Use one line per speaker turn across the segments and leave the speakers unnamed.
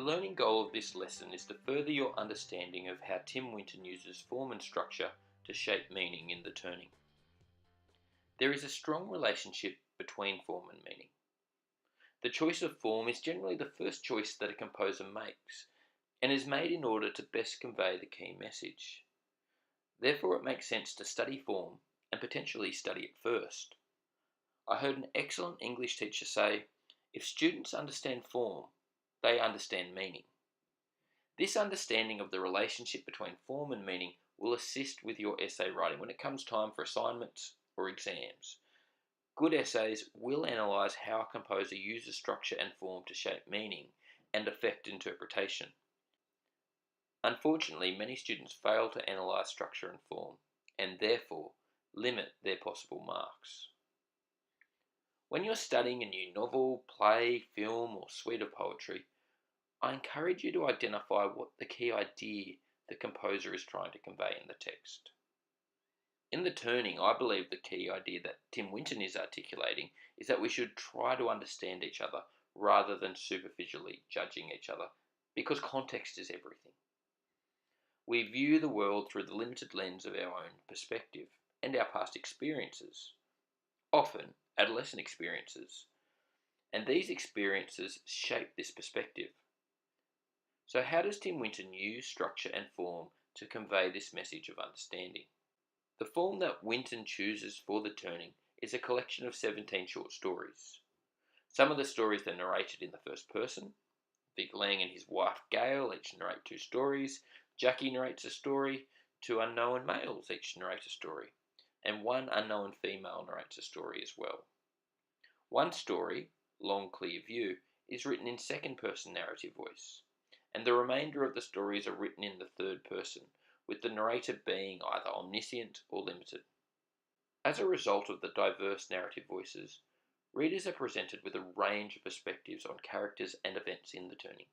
learning goal of this lesson is to further your understanding of how Tim Winton uses form and structure to shape meaning in the turning. There is a strong relationship between form and meaning. The choice of form is generally the first choice that a composer makes, and is made in order to best convey the key message. Therefore, it makes sense to study form and potentially study it first. I heard an excellent English teacher say, "If students understand form, they understand meaning." This understanding of the relationship between form and meaning will assist with your essay writing when it comes time for assignments or exams. Good essays will analyse how a composer uses structure and form to shape meaning and affect interpretation. Unfortunately, many students fail to analyse structure and form, and therefore limit their possible marks. When you're studying a new novel, play, film, or suite of poetry, I encourage you to identify what the key idea the composer is trying to convey in the text. In The Turning, I believe the key idea that Tim Winton is articulating is that we should try to understand each other rather than superficially judging each other, because context is everything. We view the world through the limited lens of our own perspective and our past experiences, often adolescent experiences, and these experiences shape this perspective. So how does Tim Winton use structure and form to convey this message of understanding? The form that Winton chooses for The Turning is a collection of 17 short stories. Some of the stories are narrated in the first person. Vic Lang and his wife Gail each narrate 2 stories. Jackie narrates a story. 2 unknown males each narrate a story. And 1 unknown female narrates a story as well. One story, Long Clear View, is written in second person narrative voice, and the remainder of the stories are written in the third person, with the narrator being either omniscient or limited. As a result of the diverse narrative voices, readers are presented with a range of perspectives on characters and events in The Turning.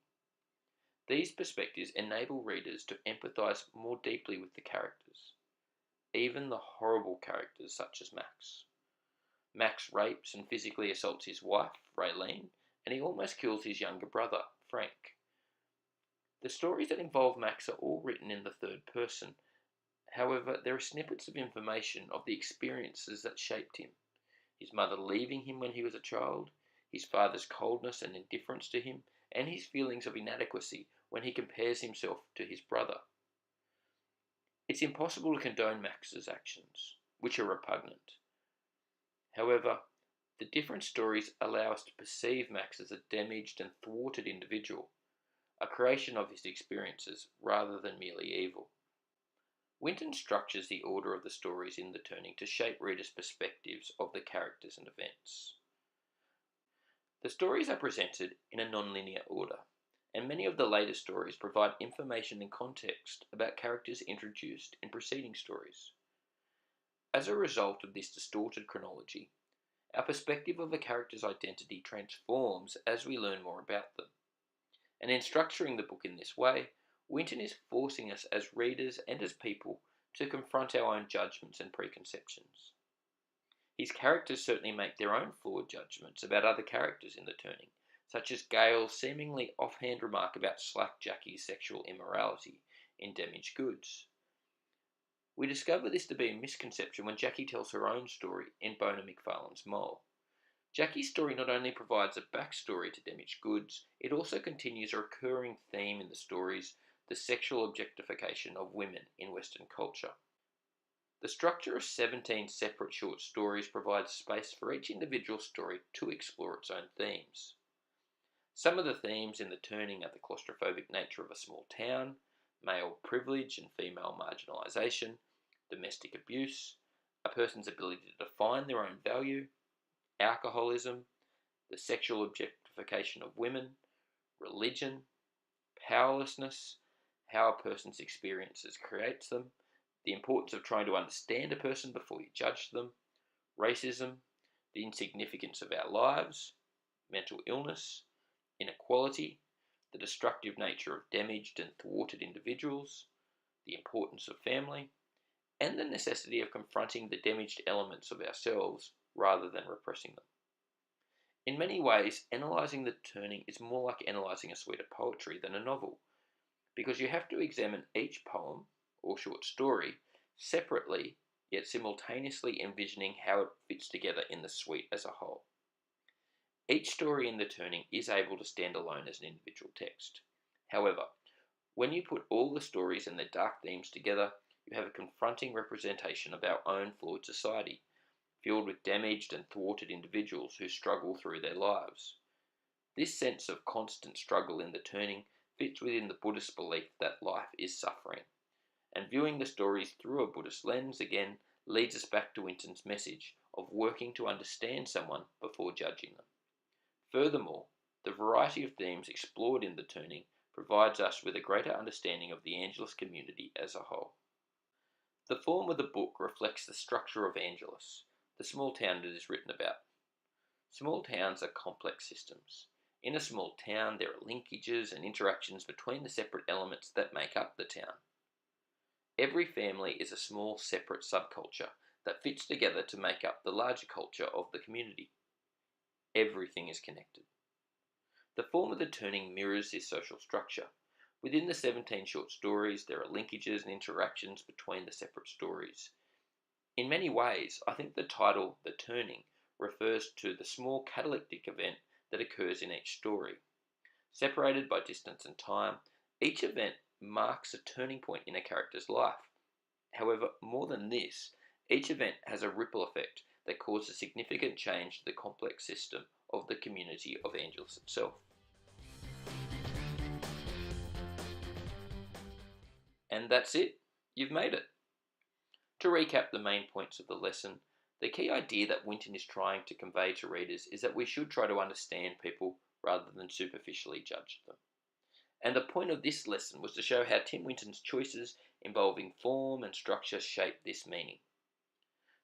These perspectives enable readers to empathise more deeply with the characters, even the horrible characters such as Max. Max rapes and physically assaults his wife, Raylene, and he almost kills his younger brother, Frank. The stories that involve Max are all written in the third person. However, there are snippets of information of the experiences that shaped him. His mother leaving him when he was a child, his father's coldness and indifference to him, and his feelings of inadequacy when he compares himself to his brother. It's impossible to condone Max's actions, which are repugnant. However, the different stories allow us to perceive Max as a damaged and thwarted individual, a creation of his experiences rather than merely evil. Winton structures the order of the stories in The Turning to shape readers' perspectives of the characters and events. The stories are presented in a non-linear order, and many of the later stories provide information and context about characters introduced in preceding stories. As a result of this distorted chronology, our perspective of a character's identity transforms as we learn more about them. And in structuring the book in this way, Winton is forcing us as readers and as people to confront our own judgments and preconceptions. His characters certainly make their own flawed judgments about other characters in The Turning, such as Gail's seemingly offhand remark about Slack Jackie's sexual immorality in Damaged Goods. We discover this to be a misconception when Jackie tells her own story in Bona McFarlane's Mole. Jackie's story not only provides a backstory to Damaged Goods, it also continues a recurring theme in the stories, the sexual objectification of women in Western culture. The structure of 17 separate short stories provides space for each individual story to explore its own themes. Some of the themes in The Turning are the claustrophobic nature of a small town, male privilege and female marginalisation, domestic abuse, a person's ability to define their own value, alcoholism, the sexual objectification of women, religion, powerlessness, how a person's experiences creates them, the importance of trying to understand a person before you judge them, racism, the insignificance of our lives, mental illness, inequality, the destructive nature of damaged and thwarted individuals, the importance of family, and the necessity of confronting the damaged elements of ourselves rather than repressing them. In many ways, analysing the turning is more like analysing a suite of poetry than a novel, because you have to examine each poem or short story separately, yet simultaneously envisioning how it fits together in the suite as a whole. Each story in the turning is able to stand alone as an individual text. However, when you put all the stories and their dark themes together, you have a confronting representation of our own flawed society, filled with damaged and thwarted individuals who struggle through their lives. This sense of constant struggle in the turning fits within the Buddhist belief that life is suffering, and viewing the stories through a Buddhist lens again leads us back to Winton's message of working to understand someone before judging them. Furthermore, the variety of themes explored in the turning provides us with a greater understanding of the Angelus community as a whole. The form of the book reflects the structure of Angelus, the small town it is written about. Small towns are complex systems. In a small town, there are linkages and interactions between the separate elements that make up the town. Every family is a small separate subculture that fits together to make up the larger culture of the community. Everything is connected. The form of the turning mirrors this social structure. Within the 17 short stories, there are linkages and interactions between the separate stories. In many ways, I think the title, The Turning, refers to the small catalytic event that occurs in each story. Separated by distance and time, each event marks a turning point in a character's life. However, more than this, each event has a ripple effect that causes significant change to the complex system of the community of Angelus itself. And that's it. You've made it. To recap the main points of the lesson, the key idea that Winton is trying to convey to readers is that we should try to understand people rather than superficially judge them. And the point of this lesson was to show how Tim Winton's choices involving form and structure shape this meaning.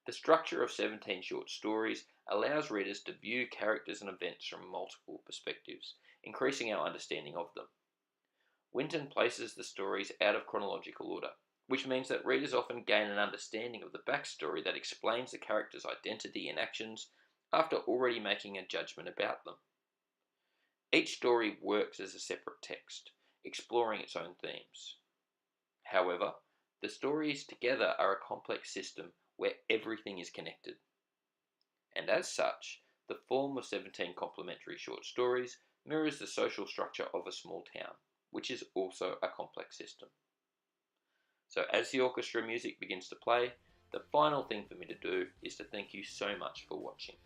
The structure of 17 short stories allows readers to view characters and events from multiple perspectives, increasing our understanding of them. Winton places the stories out of chronological order, which means that readers often gain an understanding of the backstory that explains the character's identity and actions after already making a judgment about them. Each story works as a separate text, exploring its own themes. However, the stories together are a complex system where everything is connected. And as such, the form of 17 complementary short stories mirrors the social structure of a small town, which is also a complex system. So as the orchestra music begins to play, the final thing for me to do is to thank you so much for watching.